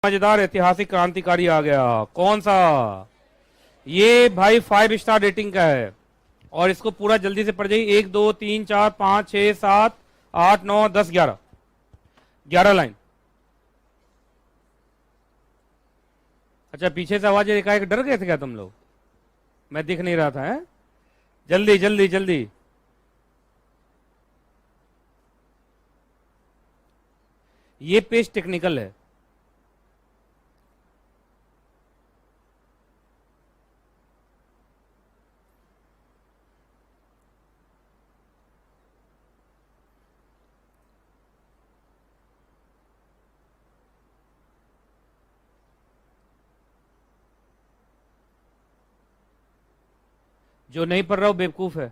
मजेदार ऐतिहासिक क्रांतिकारी आ गया। कौन सा? ये भाई 5 स्टार रेटिंग का है और इसको पूरा जल्दी से पढ़ जाइए। 1 2 3 4 5 6 7 8 9 10 11 11 लाइन। अच्छा, पीछे से आवाज एकाएक डर गए थे क्या तुम लोग? मैं दिख नहीं रहा था। है? जल्दी जल्दी जल्दी। ये पेज टेक्निकल है। जो नहीं पढ़ रहा वो बेवकूफ है।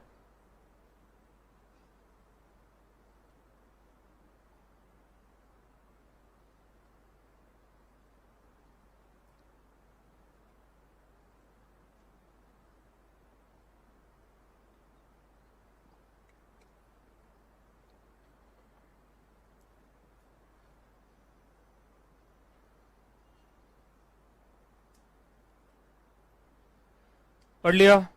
पढ़ लिया?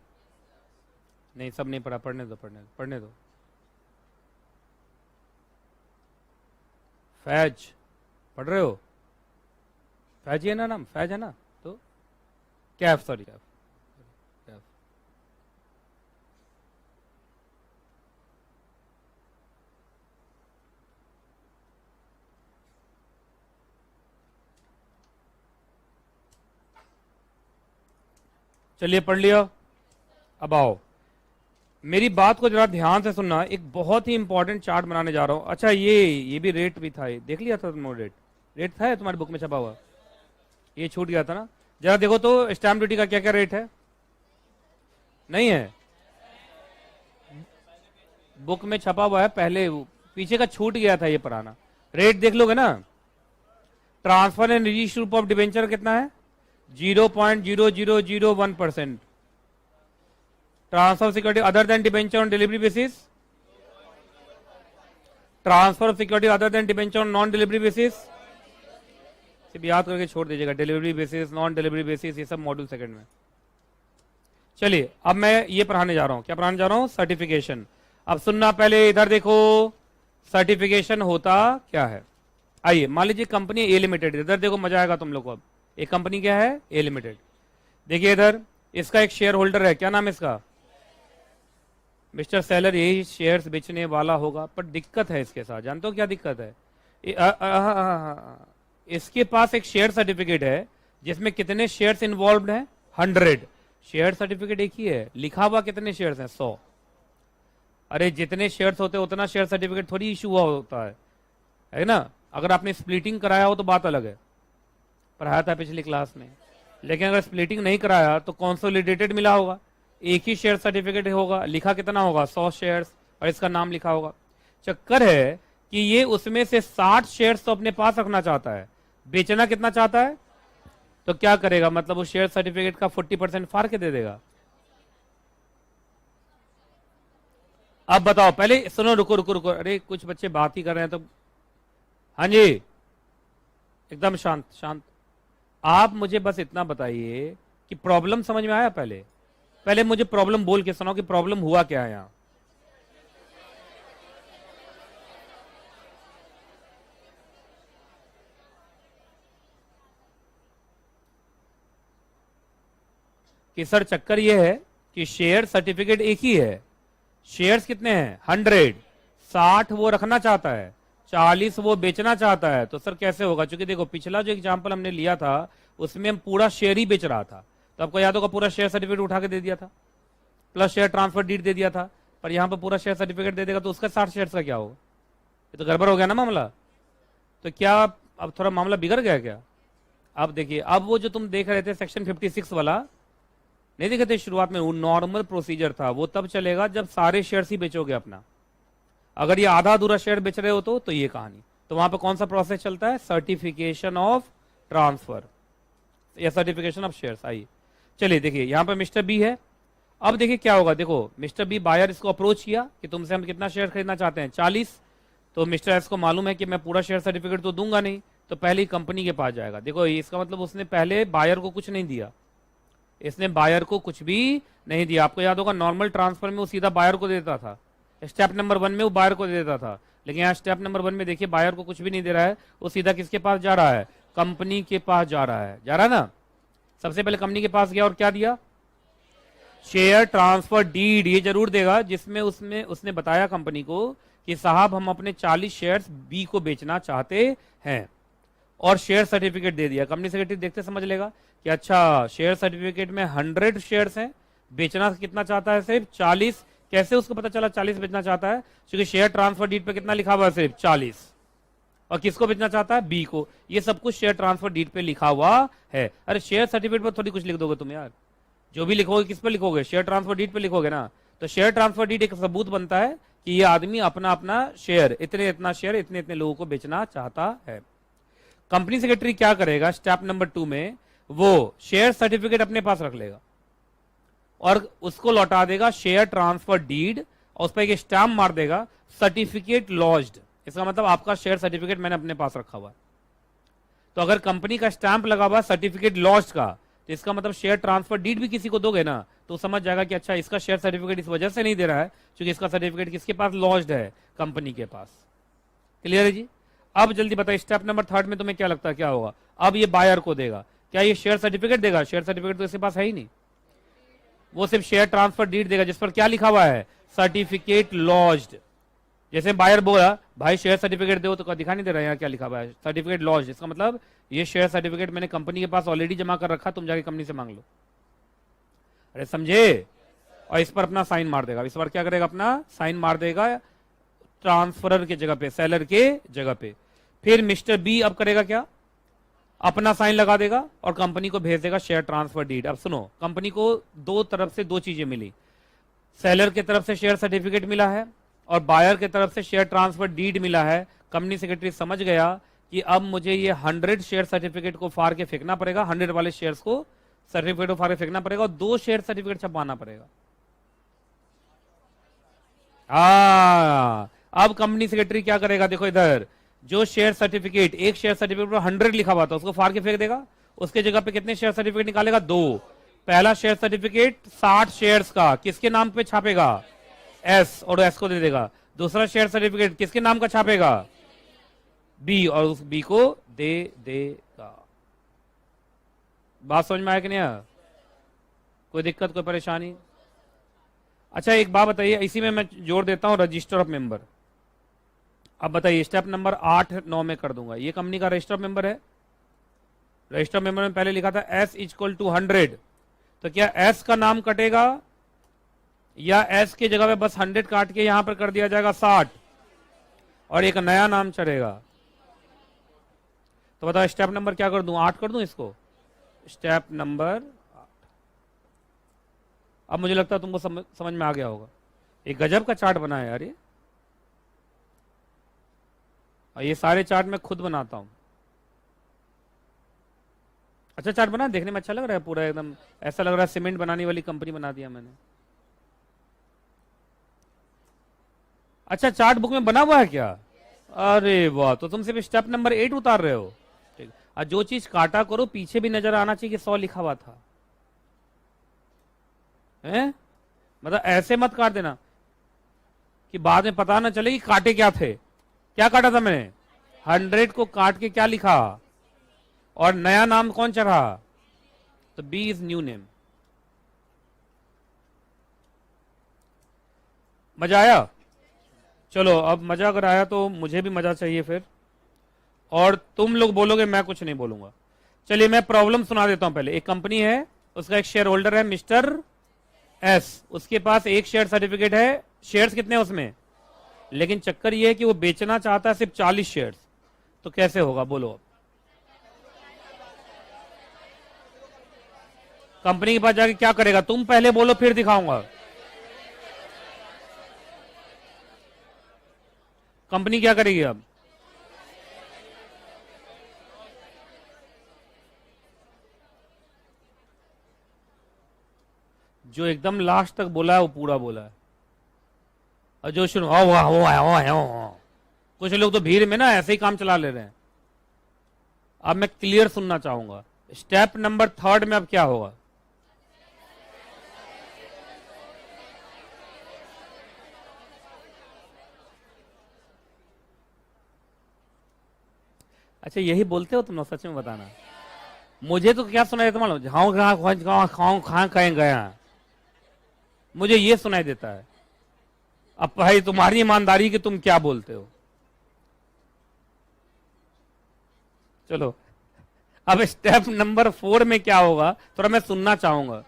नहीं, सब नहीं पढ़ा। पढ़ने दो पढ़ने दो पढ़ने दो। फैज पढ़ रहे हो? फैज ही है ना नाम? फैज है ना? तो कैफ, सॉरी कैफ। कैफ। चलिए पढ़ लिया। अब आओ, मेरी बात को जरा ध्यान से सुनना। एक बहुत ही इंपॉर्टेंट चार्ट बनाने जा रहा हूं। अच्छा, ये भी रेट भी था। ये देख लिया था तुमने? रेट था तुम्हारी बुक में छपा हुआ? ये छूट गया था ना? जरा देखो तो स्टैम्प ड्यूटी का क्या क्या रेट है। नहीं है बुक में छपा हुआ है, पहले पीछे का छूट गया था ये पुराना। रेट देख लोगे ना? Transfer and reissue of debenture कितना है? 0.0001%। Transfer of security other than debenture on delivery basis, transfer of security other than debenture on non delivery basis. सिर्फ याद करके छोड़ दीजिएगा, delivery basis, non delivery basis, ये सब मॉड्यूल सेकंड में। चलिए, अब मैं ये पढ़ाने जा रहा हूं। क्या पढ़ाने जा रहा हूं? सर्टिफिकेशन। अब सुनना, पहले इधर देखो, सर्टिफिकेशन होता क्या है। आइए, मान लीजिए कंपनी ए लिमिटेड। इधर देखो, मजा आएगा तुम लोग को। अब एक कंपनी क्या है? ए लिमिटेड। देखिए इधर, इसका एक शेयर होल्डर है। क्या नाम है इसका? Mister seller. यही शेयर्स बेचने वाला होगा। पर दिक्कत है इसके साथ, जानते हो क्या दिक्कत है? इसके पास एक शेयर सर्टिफिकेट है जिसमें कितने शेयर्स इन्वॉल्व हैं? 100। शेयर सर्टिफिकेट एक ही है, लिखा हुआ कितने शेयर्स हैं? 100। अरे जितने शेयर्स होते हैं उतना शेयर सर्टिफिकेट थोड़ी इशू हुआ होता है ना? अगर आपने स्प्लिटिंग कराया हो तो बात अलग है, पढ़ाया था पिछली क्लास में। लेकिन अगर स्प्लिटिंग नहीं कराया तो कंसोलिडेटेड मिला होगा, एक ही शेयर सर्टिफिकेट होगा, लिखा कितना होगा? 100 शेयर्स, और इसका नाम लिखा होगा। चक्कर है कि ये उसमें से 60 शेयर्स तो अपने पास रखना चाहता है, बेचना कितना चाहता है? तो क्या करेगा? मतलब वो शेयर सर्टिफिकेट का 40% फाड़ के दे देगा। अब बताओ, पहले सुनो, रुको रुको रुको। अरे कुछ बच्चे बात ही कर रहे हैं तो। हाँ जी, एकदम शांत शांत। आप मुझे बस इतना बताइए कि प्रॉब्लम समझ में आया? पहले मुझे प्रॉब्लम बोल के सुनाओ कि प्रॉब्लम हुआ क्या है यहां। कि सर चक्कर यह है कि शेयर सर्टिफिकेट एक ही है, शेयर्स कितने हैं? 100। 60 वो रखना चाहता है, 40 वो बेचना चाहता है। तो सर कैसे होगा? क्योंकि देखो, पिछला जो एग्जांपल हमने लिया था उसमें हम पूरा शेयर ही बेच रहा था, तो आपको याद होगा पूरा शेयर सर्टिफिकेट उठा के दे दिया था, plus share transfer did they दिया था। पर यहां पर पूरा शेयर सर्टिफिकेट दे देगा तो उसका 60 शेयर्स का क्या होगा? ये तो गड़बड़ हो गया ना मामला। तो क्या अब थोड़ा मामला बिगड़ गया क्या? अब देखिए, अब वो जो तुम देख रहे थे सेक्शन 56 वाला, नहीं देखे थे शुरुआत में? वो नॉर्मल प्रोसीजर था, वो तब चलेगा जब सारे शेयर्स ही बेचोगे अपना। अगर ये आधा अधूरा शेयर बेच रहे हो तो ये कहानी। तो वहां पर कौन सा प्रोसेस चलता है? सर्टिफिकेशन ऑफ ट्रांसफर या सर्टिफिकेशन ऑफ शेयर्स। आइए चलिए, देखिए यहां पर मिस्टर बी है। अब देखिए क्या होगा। देखो, मिस्टर बी बायर इसको अप्रोच किया कि तुमसे हम कितना शेयर खरीदना चाहते हैं? 40। तो मिस्टर एस को मालूम है कि मैं पूरा शेयर सर्टिफिकेट तो दूंगा नहीं, तो पहले ही कंपनी के पास जाएगा। देखो इसका मतलब उसने पहले बायर को कुछ नहीं दिया, इसने बायर को कुछ भी नहीं दिया। आपको याद होगा नॉर्मल ट्रांसफर में वो सीधा बायर को देता था, स्टेप नंबर 1 में वो बायर को दे देता था, लेकिन यहाँ स्टेप नंबर 1 में देखिए बायर को कुछ भी नहीं दे रहा है, वो सीधा किसके पास जा रहा है, कंपनी के पास जा रहा है, जा रहा है ना। सबसे पहले कंपनी के पास गया और क्या दिया, शेयर ट्रांसफर डीड, ये जरूर देगा जिसमें उसने बताया कंपनी को कि साहब हम अपने 40 शेयर्स बी को बेचना चाहते हैं, और शेयर सर्टिफिकेट दे दिया। कंपनी सेक्रेटरी देखते समझ लेगा कि अच्छा शेयर सर्टिफिकेट में 100 शेयर्स हैं, बेचना कितना चाहता है, सिर्फ 40। कैसे उसको पता चला 40 बेचना चाहता है, क्योंकि शेयर ट्रांसफर डीड पे कितना लिखा हुआ है, सिर्फ 40, और किसको बेचना चाहता है, बी को। ये सब कुछ शेयर ट्रांसफर डीड पे लिखा हुआ है। अरे शेयर सर्टिफिकेट पर थोड़ी कुछ लिख दोगे तुम यार, जो भी लिखोगे किस पर लिखोगे, शेयर ट्रांसफर डीड पे लिखोगे ना। तो शेयर ट्रांसफर डीड एक सबूत बनता है कि ये आदमी अपना अपना शेयर, इतना शेयर इतने इतने लोगों को बेचना चाहता है। कंपनी सेक्रेटरी क्या करेगा, स्टेप नंबर 2 में वो शेयर सर्टिफिकेट अपने पास रख लेगा और उसको लौटा देगा शेयर ट्रांसफर डीड, और उस पर एक स्टैम्प मार देगा सर्टिफिकेट लॉज्ड। इसका मतलब आपका शेयर सर्टिफिकेट मैंने अपने पास रखा हुआ है। तो अगर कंपनी का स्टैंप लगा हुआ सर्टिफिकेट लॉज्ड का, तो इसका मतलब शेयर ट्रांसफर डीड भी किसी को दोगे ना तो समझ जाएगा कि अच्छा इसका शेयर सर्टिफिकेट इस वजह से नहीं दे रहा है क्योंकि इसका सर्टिफिकेट किसके पास, लॉज्ड है, कंपनी के पास। क्लियर है जी। अब जल्दी बताइए स्टेप नंबर 3 में तुम्हें क्या लगता है क्या होगा। अब ये बायर को देगा, क्या ये शेयर सर्टिफिकेट देगा, शेयर सर्टिफिकेट तो इसके पास है ही नहीं, वो सिर्फ शेयर ट्रांसफर डीड देगा जिस पर क्या लिखा हुआ है, सर्टिफिकेट लॉज्ड। जैसे बायर बोला भाई शेयर सर्टिफिकेट दो, तो दिखा नहीं दे रहा है यहाँ क्या लिखा हुआ है, सर्टिफिकेट लॉज्ड। इसका मतलब ये शेयर सर्टिफिकेट मैंने कंपनी के पास ऑलरेडी जमा कर रखा, तुम जाके कंपनी से मांग लो। अरे समझे। और इस पर अपना साइन मार देगा, इस बार क्या करेगा, अपना साइन मार देगा ट्रांसफरर के जगह पे, सेलर के जगह पे। फिर मिस्टर बी अब करेगा क्या, अपना साइन लगा देगा और कंपनी को भेज देगा शेयर ट्रांसफर डीड। अब सुनो, कंपनी को दो तरफ से 2 चीजें मिली, सेलर की तरफ से शेयर सर्टिफिकेट मिला है और बायर की तरफ से शेयर ट्रांसफर डीड मिला है। कंपनी सेक्रेटरी समझ गया कि अब मुझे ये 100 शेयर सर्टिफिकेट को फाड़ के फेंकना पड़ेगा, 100 वाले शेयर्स को सर्टिफिकेट को फाड़ के फेंकना पड़ेगा और 2 शेयर सर्टिफिकेट छपवाना पड़ेगा। अब कंपनी सेक्रेटरी क्या करेगा, देखो इधर जो शेयर सर्टिफिकेट, एक शेयर सर्टिफिकेट पर 100 लिखा हुआ था उसको फाड़ के फेंक देगा, उसके जगह पे कितने शेयर सर्टिफिकेट निकालेगा, 2। पहला शेयर सर्टिफिकेट 60 शेयर्स का किसके नाम पे छापेगा, एस, और एस को दे देगा। दूसरा शेयर सर्टिफिकेट किसके नाम का छापेगा, बी, और उस बी को दे देगा। बात समझ में आया कि नहीं आया, कोई दिक्कत कोई परेशानी। अच्छा एक बात बताइए, इसी में मैं जोड़ देता हूं रजिस्टर ऑफ मेंबर। अब बताइए स्टेप नंबर 8-9 में कर दूंगा, ये कंपनी का रजिस्टर ऑफ मेंबर है। रजिस्टर ऑफ मेंबर में पहले लिखा था एस इक्वल टू 100, तो क्या एस का नाम कटेगा या एस के जगह पे बस 100 काट के यहां पर कर दिया जाएगा 60 और एक नया नाम चलेगा। तो बताओ स्टेप नंबर क्या कर दूं, 8 कर दूं इसको, स्टेप नंबर 8। अब मुझे लगता है तुमको समझ में आ गया होगा। एक गजब का चार्ट बना है यार ये, और ये सारे चार्ट मैं खुद बनाता हूं। अच्छा चार्ट बना, देखने में अच्छा लग रहा है, पूरा एकदम ऐसा लग रहा है सीमेंट बनाने वाली कंपनी बना दिया मैंने। अच्छा चार्ट बुक में बना हुआ है क्या, अरे वाह, तो तुम सिर्फ स्टेप नंबर 8 उतार रहे हो। ठीक, और जो चीज काटा करो पीछे भी नजर आना चाहिए कि 100 लिखा हुआ था, हैं? मतलब ऐसे मत काट देना कि बाद में पता ना चले कि काटे क्या थे। क्या काटा था मैंने, 100 को काट के क्या लिखा और नया नाम कौन चढ़ा, तो बी इज न्यू नेम। मजा आया, चलो अब मजा अगर आया तो मुझे भी मजा चाहिए फिर, और तुम लोग बोलोगे मैं कुछ नहीं बोलूंगा। चलिए मैं प्रॉब्लम सुना देता हूं पहले। एक कंपनी है, उसका एक शेयर होल्डर है मिस्टर एस, उसके पास एक शेयर सर्टिफिकेट है, शेयर्स कितने हैं उसमें, लेकिन चक्कर ये है कि वो बेचना चाहता है सिर्फ 40 शेयर्स। तो कैसे होगा बोलो, कंपनी के पास जाके क्या करेगा, तुम पहले बोलो फिर दिखाऊंगा। कंपनी क्या करेगी अब, जो एकदम लास्ट तक बोला है वो पूरा बोला है, और जो शुरू कुछ लोग तो भीड़ में ना ऐसे ही काम चला ले रहे हैं। अब मैं क्लियर सुनना चाहूंगा, स्टेप नंबर थर्ड में अब क्या होगा? अच्छा यही बोलते हो तुम लोग, सच में बताना। मुझे तो क्या सुनाई देता मालूम, झाऊ कहाँ खाऊं कहाँ कहीं गया, मुझे ये सुनाई देता है। अब भाई तुम्हारी ईमानदारी कि तुम क्या बोलते हो। चलो अब स्टेप नंबर 4 में क्या होगा थोड़ा मैं सुनना चाहूंगा।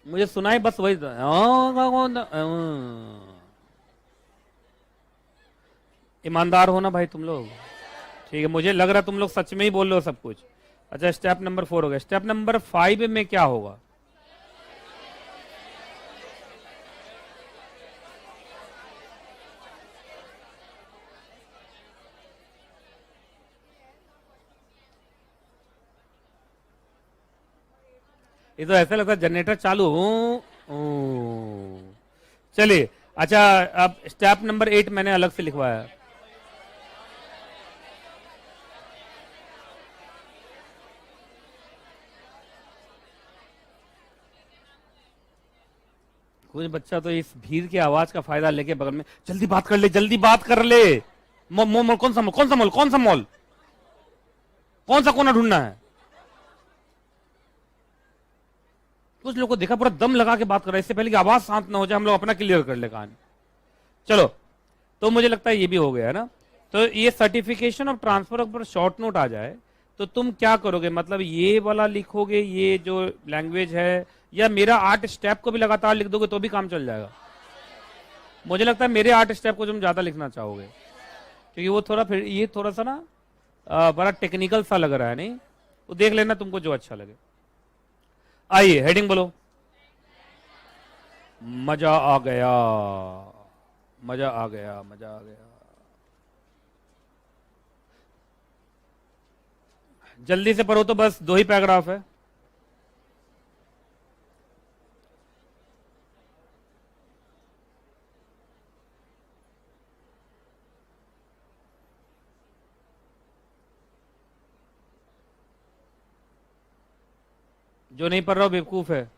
मुझे सुनाई बस वही ईमानदार हो ना भाई तुम लोग, ठीक है। मुझे लग रहा तुम लोग सच में ही बोल रहे हो सब कुछ। अच्छा स्टेप नंबर 4 हो गया। स्टेप नंबर 5 में क्या होगा? ये तो ऐसा लगता है जनरेटर चालू हो। चलिए अच्छा, अब स्टेप नंबर 8 मैंने अलग से लिखवाया। कुछ बच्चा तो इस भीड़ की आवाज का फायदा लेके बगल में जल्दी बात कर ले, जल्दी बात कर ले। मॉल कौन सा मॉल, कौन सा मॉल, कौन सा मॉल, कौन सा कोना ढूंढना है? कुछ लोगों को देखा पूरा दम लगा के बात कर रहा है, इससे पहले कि आवाज शांत ना हो जाए हम लोग अपना क्लियर कर ले कहानी। चलो तो मुझे लगता है ये भी हो गया है ना। तो ये सर्टिफिकेशन ऑफ ट्रांसफर पर शॉर्ट नोट आ जाए तो तुम क्या करोगे? मतलब ये वाला लिखोगे ये जो लैंग्वेज है, या मेरा 8 स्टेप को भी लगातार लिख दोगे तो भी काम चल जाएगा? मुझे लगता है मेरे 8 स्टेप को तुम ज्यादा लिखना चाहोगे, क्योंकि वो थोड़ा फिर ये थोड़ा सा ना बड़ा टेक्निकल सा लग रहा है। नहीं वो देख लेना तुमको जो अच्छा लगे। आइए हेडिंग बोलो। मजा आ गया, मजा आ गया, मजा आ गया। जल्दी से पढ़ो तो बस 2 ही पैराग्राफ है। जो नहीं पढ़ रहा हो बेवकूफ है।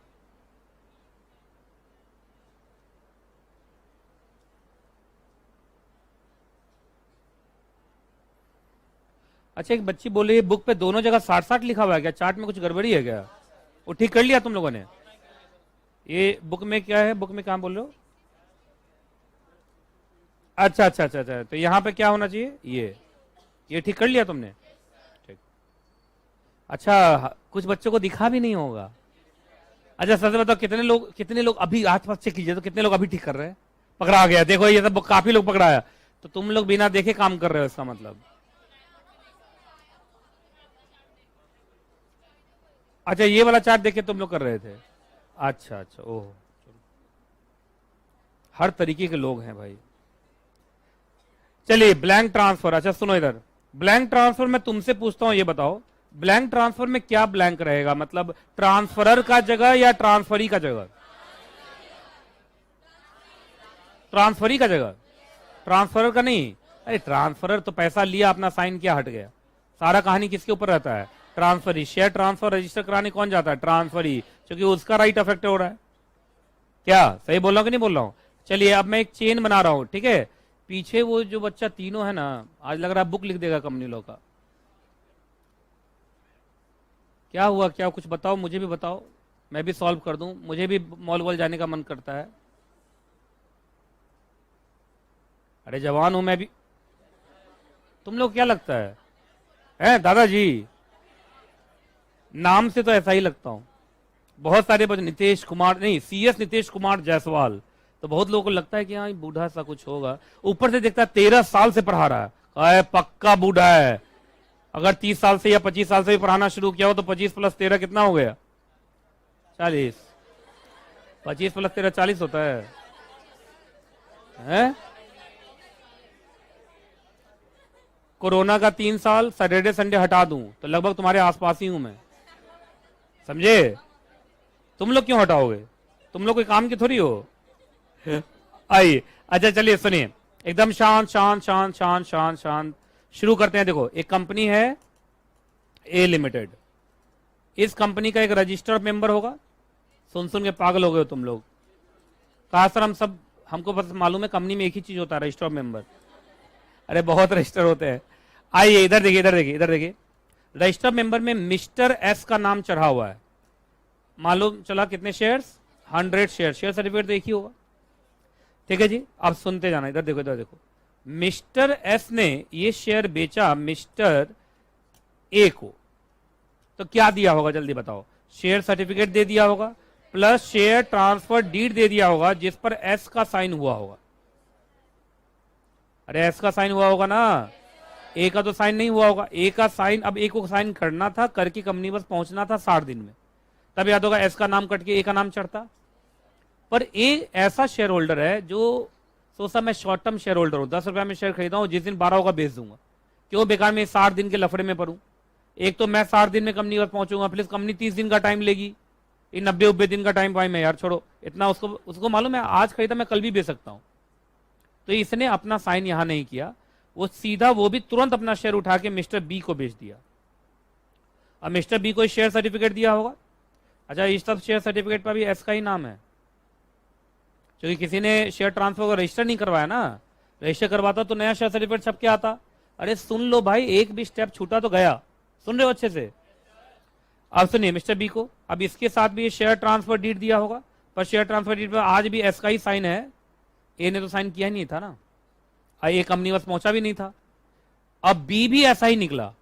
अच्छा एक बच्ची बोल रही है बुक पे दोनों जगह 60-60 लिखा हुआ है, क्या चार्ट में कुछ गड़बड़ी है क्या? वो ठीक कर लिया तुम लोगों ने? ये बुक में क्या है, बुक में कहां बोल रहे हो? अच्छा अच्छा अच्छा अच्छा, तो यहाँ पे क्या होना चाहिए? ये ठीक कर लिया तुमने? ठीक। अच्छा कुछ बच्चों को दिखा भी नहीं होगा। अच्छा सच बताओ कितने लोग अभी हाथ पास चेक कीजिए तो कितने लोग अभी ठीक कर रहे हैं? पकड़ा गया, देखो ये सब काफी लोग पकड़ाया। तो तुम लोग बिना देखे काम कर रहे हो इसका मतलब। अच्छा ये वाला चार्ट देख के तुम लोग कर रहे थे? अच्छा अच्छा, ओह हर तरीके के लोग हैं भाई। चलिए ब्लैंक ट्रांसफर। अच्छा सुनो इधर, ब्लैंक ट्रांसफर में तुमसे पूछता हूं, ये बताओ ब्लैंक ट्रांसफर में क्या ब्लैंक रहेगा? मतलब ट्रांसफरर का जगह या ट्रांसफरी का जगह? ट्रांसफरी का जगह, ट्रांसफरर का नहीं। अरे ट्रांसफरर तो पैसा लिया अपना साइन किया हट गया, सारा कहानी किसके ऊपर रहता है? ट्रांसफरी। शेयर ट्रांसफर रजिस्टर कराने कौन जाता है? ट्रांसफरी, क्योंकि उसका राइट अफेक्ट हो रहा है। क्या सही बोल रहा हूं कि नहीं बोल रहा हूं? चलिए अब मैं एक चेन बना रहा हूं, ठीक है। पीछे वो जो बच्चा तीनों है ना, आज लग रहा है बुक लिख देगा कंपनी लोग का। क्या हुआ, क्या कुछ बताओ, मुझे भी बताओ, मैं भी सॉल्व कर दूं। मुझे भी मॉल वॉल जाने का मन करता है। अरे जवान हूं मैं भी। तुम लोग क्या लगता है दादाजी? नाम से तो ऐसा ही लगता हूं। बहुत सारे बच्चे नीतीश कुमार नहीं, CS नीतीश कुमार जायसवाल, तो बहुत लोगों को लगता है कि हाँ बूढ़ा सा कुछ होगा। ऊपर से देखता है 13 साल से पढ़ा रहा है, पक्का बूढ़ा है। अगर 30 साल से या 25 साल से भी पढ़ाना शुरू किया हो तो 25 + 13 कितना हो गया? 40। 25 + 13 40 होता है? कोरोना का 3 साल सैटरडे संडे हटा दूं तो लगभग तुम्हारे आसपास ही हूं मैं, समझे? तुम लोग क्यों हटाओगे? तुम लोग कोई काम की थोड़ी हो। आइए, अच्छा चलिए सुनिए, एकदम शांत शांत शांत शांत शांत शांत शुरू करते हैं। देखो, एक कंपनी है ए लिमिटेड। इस कंपनी का एक रजिस्टर्ड मेंबर होगा। सुन सुन के पागल हो गए हो तुम लोग। कहा सर हम सब, हमको बस मालूम है कंपनी में एक ही चीज होता है, रजिस्टर्ड मेंबर। अरे बहुत रजिस्टर होते हैं। आइए इधर देखिए, इधर देखिए, इधर देखिए। रजिस्टर्ड मेंबर में मिस्टर एस का नाम चढ़ा हुआ है। मालूम चला कितने शेयर्स? 100 शेयर। शेयर सर्टिफिकेट तो एक ही होगा। ठीक है जी, अब सुनते जाना। इधर देखो, इधर देखो। मिस्टर एस ने ये शेयर बेचा मिस्टर ए को, तो क्या दिया होगा जल्दी बताओ? शेयर सर्टिफिकेट दे दिया होगा, plus share transfer did they दिया होगा जिस पर एस का साइन हुआ होगा। अरे एस का साइन हुआ होगा ना, ए का तो साइन नहीं हुआ होगा। ए का साइन, अब ए को साइन करना था, करके कंपनी बस पहुंचना था 60 दिन में, तब याद होगा एस का नाम कट के ए का नाम चढ़ता। पर ए ऐसा शेयर होल्डर है जो सोचा मैं शॉर्ट टर्म शेयर होल्डर हूं, 10 रुपया में शेयर खरीदा हूं, जिस दिन 12 होगा बेच दूंगा, क्यों बेकार में 60 दिन के लफड़े में पड़ूं। एक तो मैं 60 दिन में कंपनी पर पहुंचूंगा, प्लीज कंपनी 30 दिन का टाइम लेगी, 90-90 दिन का टाइम पाई मैं, यार छोड़ो इतना। उसको मालूम है आज खरीदा मैं कल भी बेच सकता हूं। तो इसने अपना साइन यहां नहीं किया, वो सीधा, वो भी तुरंत अपना शेयर उठा के मिस्टर बी को बेच दिया। अब मिस्टर बी को शेयर सर्टिफिकेट दिया होगा। अच्छा, इस सब शेयर सर्टिफिकेट पर भी एस का ही नाम है, क्योंकि किसी ने शेयर ट्रांसफर को रजिस्टर नहीं करवाया ना। रजिस्टर करवाता तो नया शेयर सर्टिफिकेट छप के आता। अरे सुन लो भाई, एक भी स्टेप छूटा तो गया। सुन रहे हो अच्छे से? अब सुनिए मिस्टर बी को, अब इसके साथ भी शेयर ट्रांसफर डीड दिया होगा, पर शेयर ट्रांसफर डीड पर आज भी एस का ही साइन है। ए ने तो साइन किया ही नहीं था ना, ये कंपनी बस पहुंचा भी नहीं था। अब बी भी ऐसा ही निकला।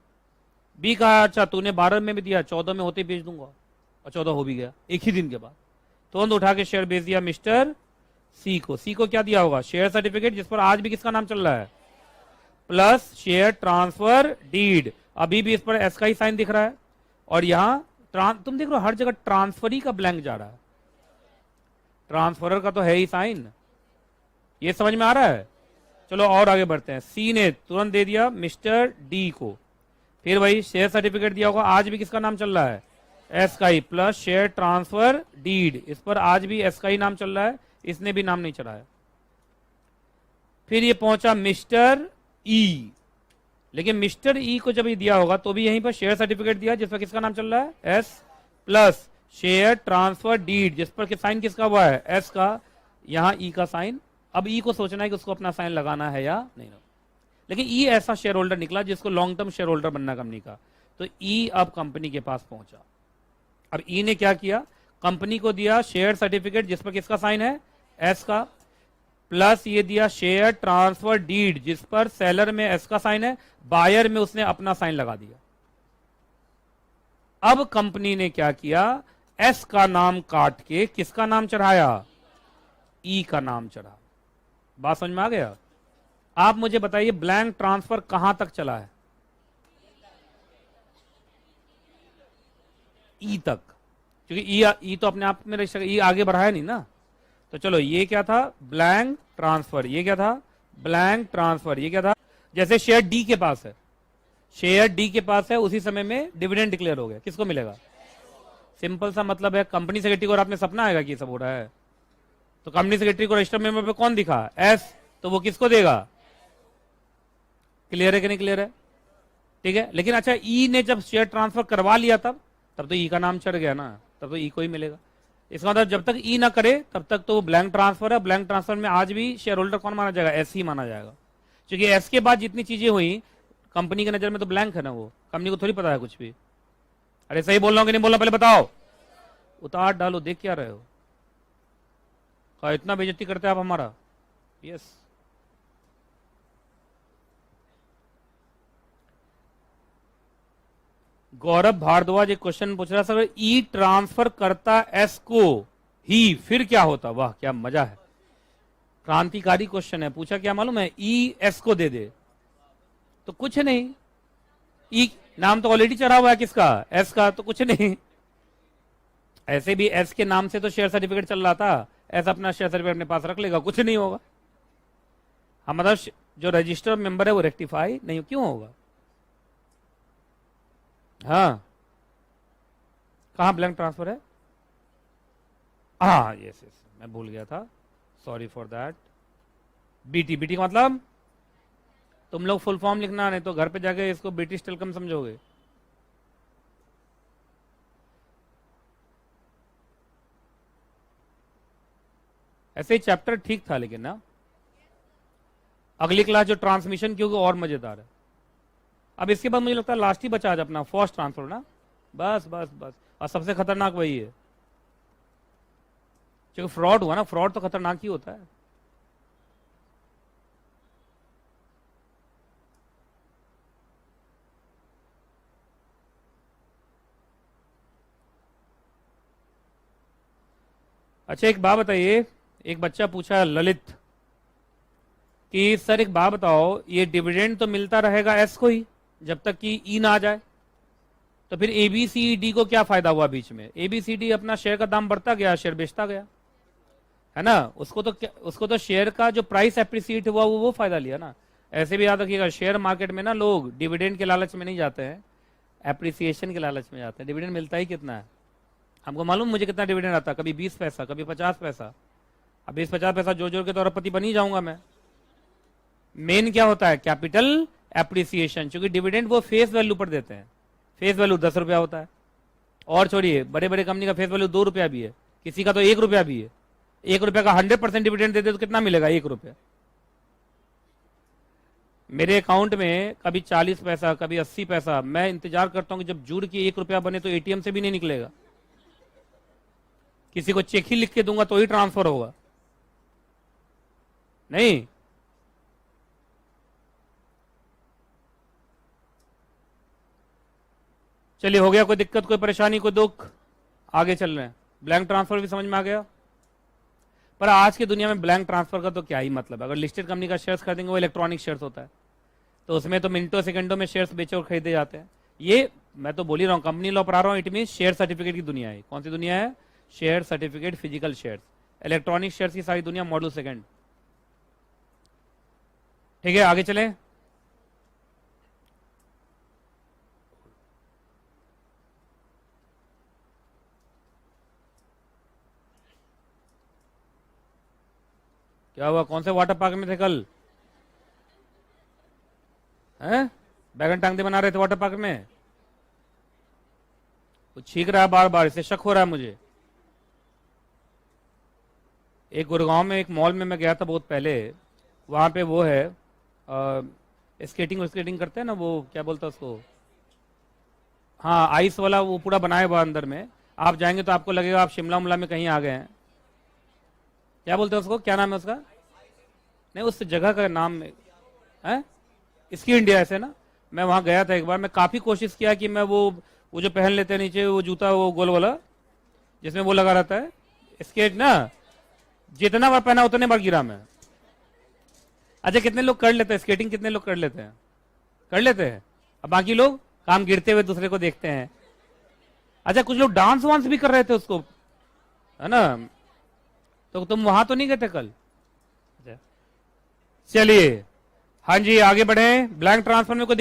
बी कहा अच्छा तूने 12 में भी दिया, 14 में होते बेच दूंगा, और 14 हो भी गया एक ही दिन के बाद। तुरंत उठा के शेयर बेच दिया मिस्टर सी को। सी को क्या दिया होगा? शेयर सर्टिफिकेट जिस पर आज भी किसका नाम चल रहा है, प्लस शेयर ट्रांसफर डीड। अभी भी इस पर एस का ही साइन दिख रहा है, और यहां तुम देख रहे हो हर जगह ट्रांसफरी का ब्लैंक जा रहा है, ट्रांसफरर का तो है ही साइन। ये समझ में आ रहा है? चलो और आगे बढ़ते हैं। सी ने तुरंत दे दिया मिस्टर डी को, फिर वही शेयर सर्टिफिकेट दिया होगा, आज भी किसका नाम चल रहा है? एस का ही, प्लस शेयर ट्रांसफर डीड, इस पर आज भी एस का ही नाम चल रहा है, इसने भी नाम नहीं चढ़ाया। फिर ये पहुंचा मिस्टर ई, लेकिन मिस्टर ई को जब ये दिया होगा तो भी यहीं पर शेयर सर्टिफिकेट दिया जिस पर किसका नाम चल रहा है? Yes, plus share transfer deed जिस पर साइन किसका हुआ है? एस का, यहां ई का साइन। अब ई को सोचना है कि उसको अपना साइन लगाना है या नहीं। लेकिन ई ऐसा शेयर होल्डर निकला जिसको लॉन्ग टर्म शेयर होल्डर बनना कंपनी का, तो ई अब कंपनी के पास पहुंचा। अब ई ने क्या किया? कंपनी को दिया शेयर सर्टिफिकेट जिस पर किसका साइन है? एस का, प्लस ये दिया शेयर ट्रांसफर डीड जिस पर सेलर में एस का साइन है, बायर में उसने अपना साइन लगा दिया। अब कंपनी ने क्या किया? एस का नाम काट के किसका नाम चढ़ाया? ई का नाम चढ़ा। बात समझ में आ गया? आप मुझे बताइए ब्लैंक ट्रांसफर कहां तक चला है? ई तक, क्योंकि ई तो अपने आप में रजिस्टर, ई आगे बढ़ाया नहीं ना। तो चलो ये क्या था? Blank transfer. ये क्या था? Blank transfer. ये क्या था? जैसे शेयर डी के पास है, शेयर डी के पास है, उसी समय में डिविडेंड डिक्लेयर हो गया, किसको मिलेगा? सिंपल सा मतलब है, कंपनी सेक्रेटरी को रात में सपना आएगा कि सब हो रहा है, तो कंपनी सेक्रेटरी को रजिस्टर मेंबर पे कौन दिखा? एस, तो वो किसको देगा? क्लियर है कि नहीं क्लियर है? ठीक है। लेकिन अच्छा, ई ने जब शेयर ट्रांसफर करवा लिया तब तो ई का नाम चढ़ गया ना, तब तो ई को ही मिलेगा। इसका मतलब जब तक ई ना करे तब तक तो वो ब्लैंक ट्रांसफर है। ब्लैंक ट्रांसफर में आज भी शेयर होल्डर कौन माना जाएगा? एस ही माना जाएगा, क्योंकि एस के बाद जितनी चीजें हुई कंपनी की नजर में तो ब्लैंक है ना, वो कंपनी को थोड़ी पता है कुछ भी। अरे सही बोल रहा हूं कि नहीं बोल रहा पहले बताओ। उतार डालो, देख क्या रहे हो? इतना बेइज्जती करते हैं आप हमारा। यस, गौरव भारद्वाज एक क्वेश्चन पूछ रहा, सर ई ट्रांसफर करता एस को ही फिर क्या होता? वाह क्या मजा है, क्रांतिकारी क्वेश्चन है। पूछा क्या मालूम है? ई एस को दे दे तो कुछ नहीं, ई नाम तो ऑलरेडी चढ़ा हुआ है किसका? एस का, तो कुछ नहीं। ऐसे भी एस के नाम से तो शेयर सर्टिफिकेट चल रहा था, एस अपना शेयर सर्टिफिकेट अपने पास रख लेगा, कुछ नहीं होगा। हम मतलब जो रजिस्टर मेंबर है वो रेक्टिफाई नहीं क्यों होगा? हाँ, कहां ब्लैंक ट्रांसफर है? हाँ यस यस, मैं भूल गया था, sorry for that. BT, BT का मतलब तुम लोग फुल फॉर्म लिखना, नहीं तो घर पे जाके इसको ब्रिटिश टेलीकॉम समझोगे। ऐसे ही चैप्टर ठीक था लेकिन ना, अगली क्लास जो ट्रांसमिशन की होगी और मजेदार है। अब इसके बाद मुझे लगता है लास्ट ही बचा आज अपना फर्स्ट ट्रांसफर ना, बस बस बस, और सबसे खतरनाक वही है, क्योंकि फ्रॉड हुआ ना, फ्रॉड तो खतरनाक ही होता है। अच्छा एक बात बताइए, एक बच्चा पूछा ललित कि सर एक बात बताओ, ये डिविडेंड तो मिलता रहेगा एस को ही जब तक कि ई ना आ जाए, तो फिर एबीसीडी को क्या फायदा हुआ बीच में? एबीसीडी अपना शेयर का दाम बढ़ता गया, शेयर बेचता गया, है ना, उसको तो शेयर का जो प्राइस एप्रिसिएट हुआ वो फायदा लिया ना। ऐसे भी याद रखिएगा, शेयर मार्केट में ना लोग डिविडेंड के लालच में नहीं जाते हैं, एप्रिसिएशन के लालच में जाते हैं। डिविडेंड मिलता ही कितना है हमको मालूम, मुझे कितना डिविडेंड आता है, कभी 20 पैसा, कभी 50 पैसा। अब 20-50 पैसा जोड़ जोड़ के तो अरबपति बन ही जाऊंगा मैं। मेन क्या होता है? कैपिटल एप्रिसिएशन, क्योंकि डिविडेंड वो फेस वैल्यू पर देते हैं, फेस वैल्यू 10 रुपया होता है। और छोड़िए, बड़े बड़े कंपनी का फेस वैल्यू 2 रुपया भी है, किसी का तो 1 रुपया भी है। 1 रुपया का 100% डिविडेंड देते तो कितना मिलेगा? 1 रुपया। मेरे अकाउंट में कभी 40 पैसा, कभी 80 पैसा, मैं इंतजार करता हूं कि जब जुड़ के 1 रुपया बने तो एटीएम से भी नहीं निकलेगा, किसी को चेक ही लिख के दूंगा तो ही ट्रांसफर होगा। नहीं, चलिए हो गया, कोई दिक्कत, कोई परेशानी, कोई दुख? आगे चल रहे हैं। ब्लैंक ट्रांसफर भी समझ में आ गया। पर आज की दुनिया में ब्लैंक ट्रांसफर का तो क्या ही मतलब है। अगर लिस्टेड कंपनी का शेयर्स खरीदेंगे वो इलेक्ट्रॉनिक शेयर्स होता है, तो उसमें तो मिनटों सेकंडों में शेयर्स बेचे और खरीदे जाते हैं। ये मैं तो बोल ही रहा हूँ, कंपनी लॉ पढ़ा रहा हूँ, इट मीन शेयर सर्टिफिकेट की दुनिया है। कौन सी दुनिया है? Share certificate, physical shares. Electronic shares की सारी दुनिया मॉडल सेकंड। ठीक है, आगे चलें। क्या हुआ? कौन से वाटर पार्क में थे कल? हैं? बैगन टांगते बना रहे थे वाटर पार्क में? वो छींक रहा है बार बार, इससे शक हो रहा है मुझे। एक गुड़गांव में एक मॉल में मैं गया था बहुत पहले, वहां पे वो है स्केटिंग स्केटिंग करते हैं ना, वो क्या बोलता है उसको, हाँ आइस वाला, वो पूरा बनाया हुआ अंदर में। आप जाएंगे तो आपको लगेगा आप शिमला उमला में कहीं आ गए हैं। क्या बोलते हैं उसको, क्या नाम है उसका? नहीं, उस जगह का नाम है इसकी इंडिया ऐसे ना। मैं वहां गया था एक बार, मैं काफी कोशिश किया कि मैं वो जो पहन लेते हैं नीचे वो जूता, वो गोल वाला जिसमें वो लगा रहता है स्केट ना, जितना बार पहना उतने बार गिरा मैं। अच्छा कितने लोग कर लेते हैं स्केटिंग? कितने लोग कर लेते हैं? कर लेते हैं। अब बाकी लोग काम गिरते हुए दूसरे को देखते हैं। अच्छा कुछ लोग डांस वांस भी कर रहे थे उसको, है ना? तो तुम वहां तो नहीं गए थे कल? चलिए हाँ जी आगे बढ़े। ब्लैंक ट्रांसफर में कोई